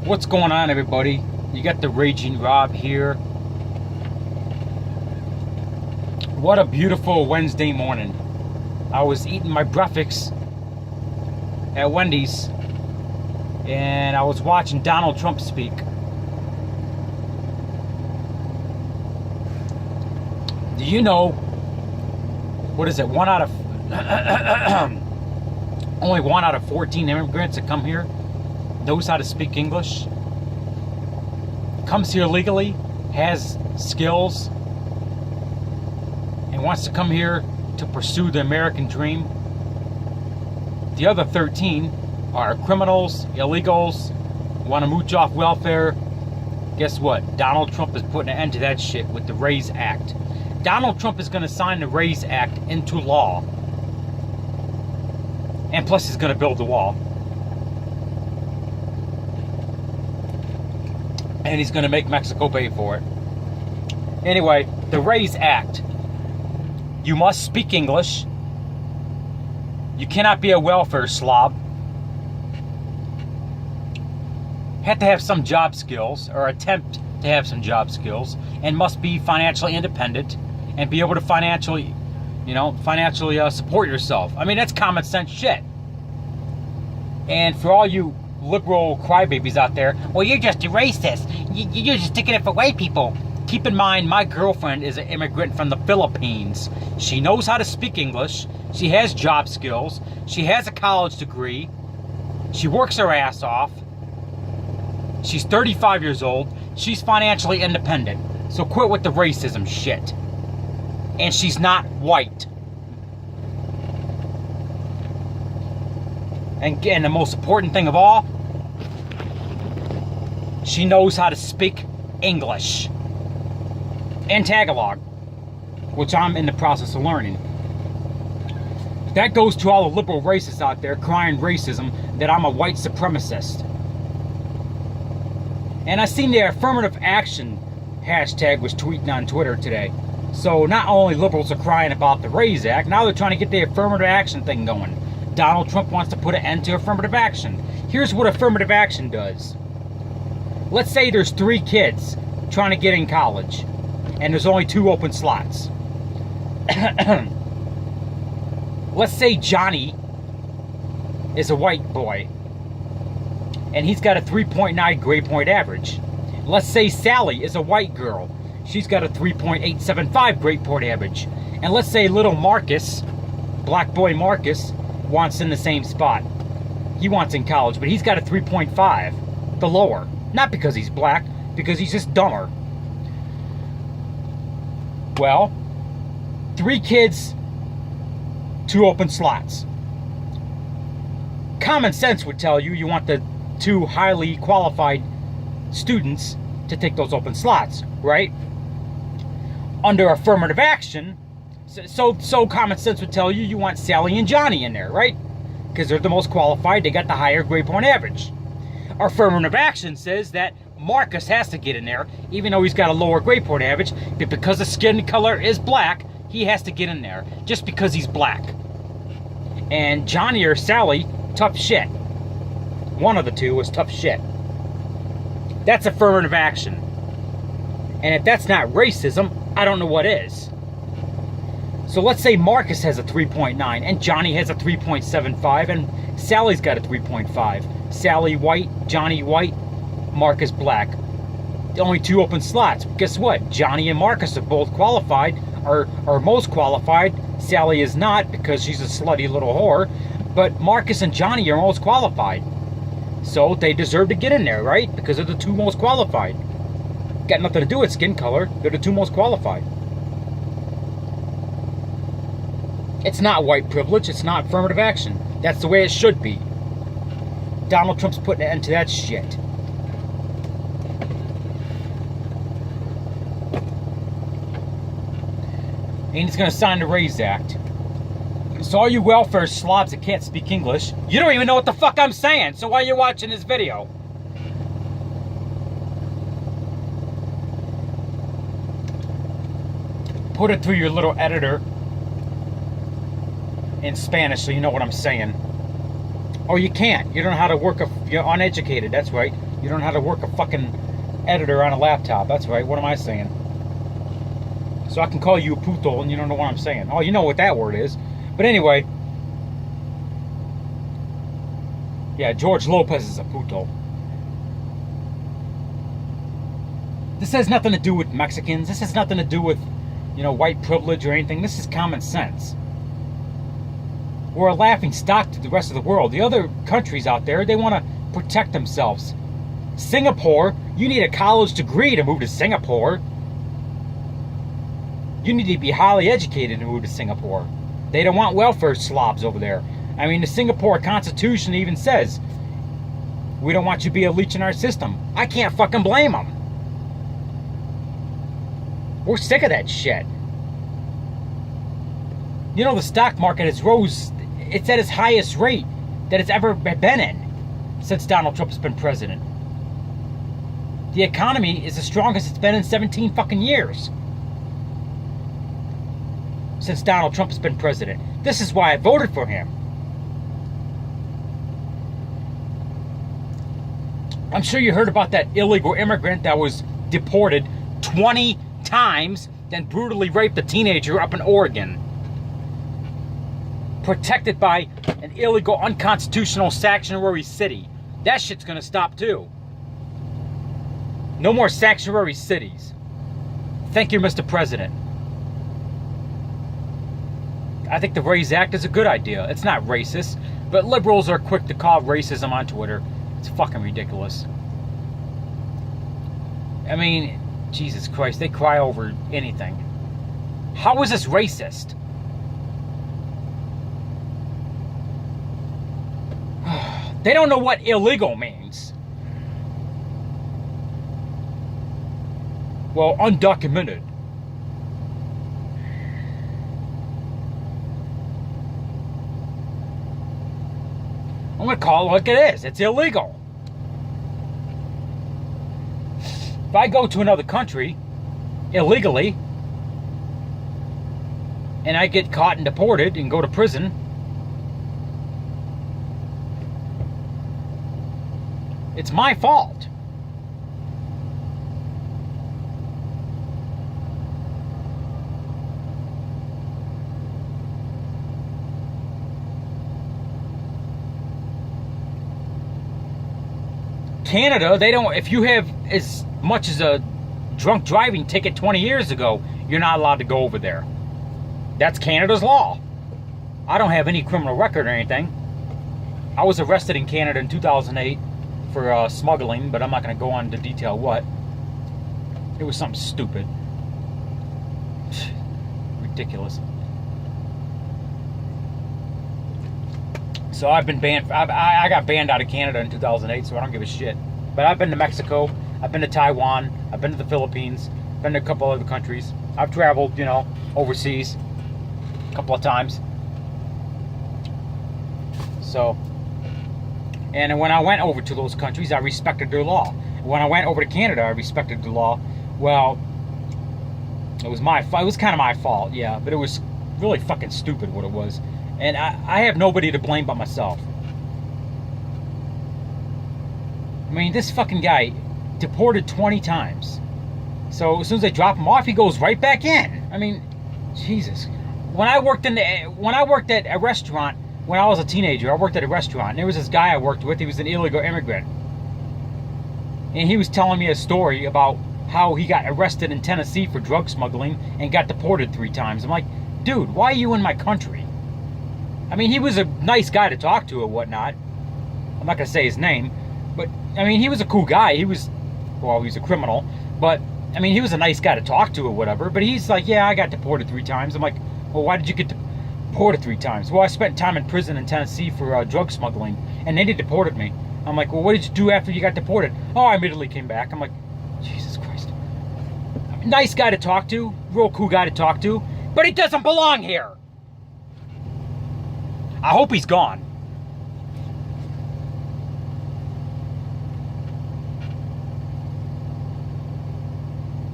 What's going on, everybody? You got the Raging Rob here. What a beautiful Wednesday morning. I was eating my breakfast at Wendy's and I was watching Donald Trump speak. Do you know, what is it, only 1 out of 14 immigrants that come here knows how to speak English, comes here legally, has skills, and wants to come here to pursue the American dream. The other 13 are criminals, illegals, want to mooch off welfare. Guess what? Donald Trump is putting an end to that shit with the RAISE Act. Donald Trump is going to sign the RAISE Act into law. And plus he's going to build the wall. And he's going to make Mexico pay for it. Anyway, the RAISE Act. You must speak English. You cannot be a welfare slob. Have to have some job skills, or attempt to have some job skills, and must be financially independent and be able to financially support yourself. I mean, that's common sense shit. And for all you liberal crybabies out there, well, you're just a racist. You're just sticking it for white people. Keep in mind, my girlfriend is an immigrant from the Philippines. She knows how to speak English. She has job skills. She has a college degree. She works her ass off. She's 35 years old. She's financially independent. So quit with the racism shit. And she's not white. And again, the most important thing of all, she knows how to speak English and Tagalog, which I'm in the process of learning. That goes to all the liberal racists out there crying racism that I'm a white supremacist. And I seen the affirmative action hashtag was tweeting on Twitter today. So not only liberals are crying about the RAISE Act, now they're trying to get the affirmative action thing going. Donald Trump wants to put an end to affirmative action. Here's what affirmative action does. Let's say there's 3 kids trying to get in college, and there's only 2 open slots. Let's say Johnny is a white boy, and he's got a 3.9 grade point average. Let's say Sally is a white girl. She's got a 3.875 grade point average. And let's say little Marcus, black boy Marcus, wants in the same spot. He wants in college, but he's got a 3.5, the lower. Not because he's black, because he's just dumber. Well, 3 kids, 2 open slots. Common sense would tell you you want the 2 highly qualified students to take those open slots, right? Under affirmative action, so common sense would tell you want Sally and Johnny in there, right? Because they're the most qualified, they got the higher grade point average. Affirmative action says that Marcus has to get in there, even though he's got a lower grade point average, but because the skin color is black, he has to get in there, just because he's black. And Johnny or Sally, tough shit. One of the 2 was tough shit. That's affirmative action. And if that's not racism, I don't know what is. So let's say Marcus has a 3.9 and Johnny has a 3.75 and Sally's got a 3.5. Sally white, Johnny white, Marcus black. Only 2 open slots. Guess what? Johnny and Marcus are both qualified, are most qualified. Sally is not because she's a slutty little whore. But Marcus and Johnny are most qualified. So they deserve to get in there, right? Because they're the 2 most qualified. Got nothing to do with skin color. They're the 2 most qualified. It's not white privilege. It's not affirmative action. That's the way it should be. Donald Trump's putting an end to that shit. And he's going to sign the RAISE Act. So all you welfare slobs that can't speak English, you don't even know what the fuck I'm saying. So why are you watching this video? Put it through your little editor in Spanish so you know what I'm saying. Oh, you can't. You don't know how to work you're uneducated. That's right. You don't know how to work a fucking editor on a laptop. That's right. What am I saying? So I can call you a puto and you don't know what I'm saying. Oh, you know what that word is. But anyway. Yeah, George Lopez is a puto. This has nothing to do with Mexicans. This has nothing to do with, white privilege or anything. This is common sense. We're a laughing stock to the rest of the world. The other countries out there, they want to protect themselves. Singapore, you need a college degree to move to Singapore. You need to be highly educated to move to Singapore. They don't want welfare slobs over there. I mean, the Singapore Constitution even says, we don't want you to be a leech in our system. I can't fucking blame them. We're sick of that shit. The stock market has rose. It's at its highest rate that it's ever been in since Donald Trump's been president. The economy is the strongest it's been in 17 fucking years since Donald Trump has been president. This is why I voted for him. I'm sure you heard about that illegal immigrant that was deported 20 times, then brutally raped a teenager up in Oregon. Protected by an illegal, unconstitutional sanctuary city. That shit's gonna stop too. No more sanctuary cities. Thank you, Mr. President. I think the RAISE Act is a good idea. It's not racist, but liberals are quick to call racism on Twitter. It's fucking ridiculous. I mean, Jesus Christ, they cry over anything. How is this racist? They don't know what illegal means. Well, undocumented. I'm going to call it like it is. It's illegal. If I go to another country illegally and I get caught and deported and go to prison, it's my fault. Canada, they don't, if you have as much as a drunk driving ticket 20 years ago, you're not allowed to go over there. That's Canada's law. I don't have any criminal record or anything. I was arrested in Canada in 2008 for smuggling, but I'm not going to go on to detail what. It was something stupid. Ridiculous. So I've been banned. I got banned out of Canada in 2008, so I don't give a shit. But I've been to Mexico. I've been to Taiwan. I've been to the Philippines. Been to a couple other countries. I've traveled, overseas a couple of times. So, and when I went over to those countries, I respected their law. When I went over to Canada, I respected the law. Well, it was kind of my fault, yeah, but it was really fucking stupid what it was. And I have nobody to blame but myself. I mean, this fucking guy deported 20 times. So as soon as they drop him off, he goes right back in. I mean, Jesus. When I worked at a restaurant when I was a teenager, I worked at a restaurant, and there was this guy I worked with. He was an illegal immigrant, and he was telling me a story about how he got arrested in Tennessee for drug smuggling and got deported 3 times. I'm like, dude, why are you in my country? I mean, he was a nice guy to talk to or whatnot. I'm not going to say his name, but, I mean, he was a cool guy. He was a criminal, but, I mean, he was a nice guy to talk to or whatever, but he's like, yeah, I got deported 3 times. I'm like, well, why did you get deported 3 times? Well, I spent time in prison in Tennessee for drug smuggling, and they deported me. I'm like, well, what did you do after you got deported? Oh, I immediately came back. I'm like, Jesus Christ. Nice guy to talk to, real cool guy to talk to, but he doesn't belong here. I hope he's gone.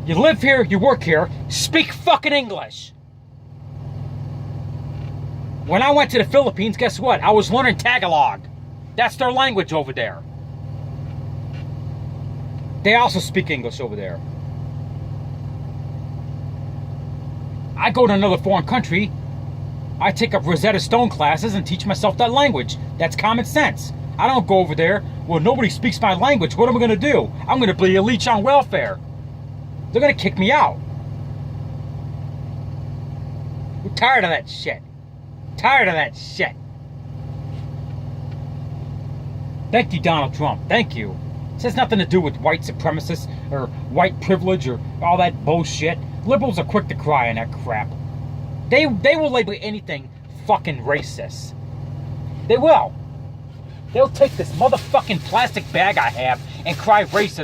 You live here, you work here, speak fucking English. When I went to the Philippines, guess what? I was learning Tagalog. That's their language over there. They also speak English over there. I go to another foreign country, I take up Rosetta Stone classes and teach myself that language. That's common sense. I don't go over there, well, nobody speaks my language. What am I going to do? I'm going to be a leech on welfare. They're going to kick me out. We're tired of that shit. Tired of that shit. Thank you, Donald Trump. Thank you. This has nothing to do with white supremacists or white privilege or all that bullshit. Liberals are quick to cry on that crap. They will label anything fucking racist. They will. They'll take this motherfucking plastic bag I have and cry racist.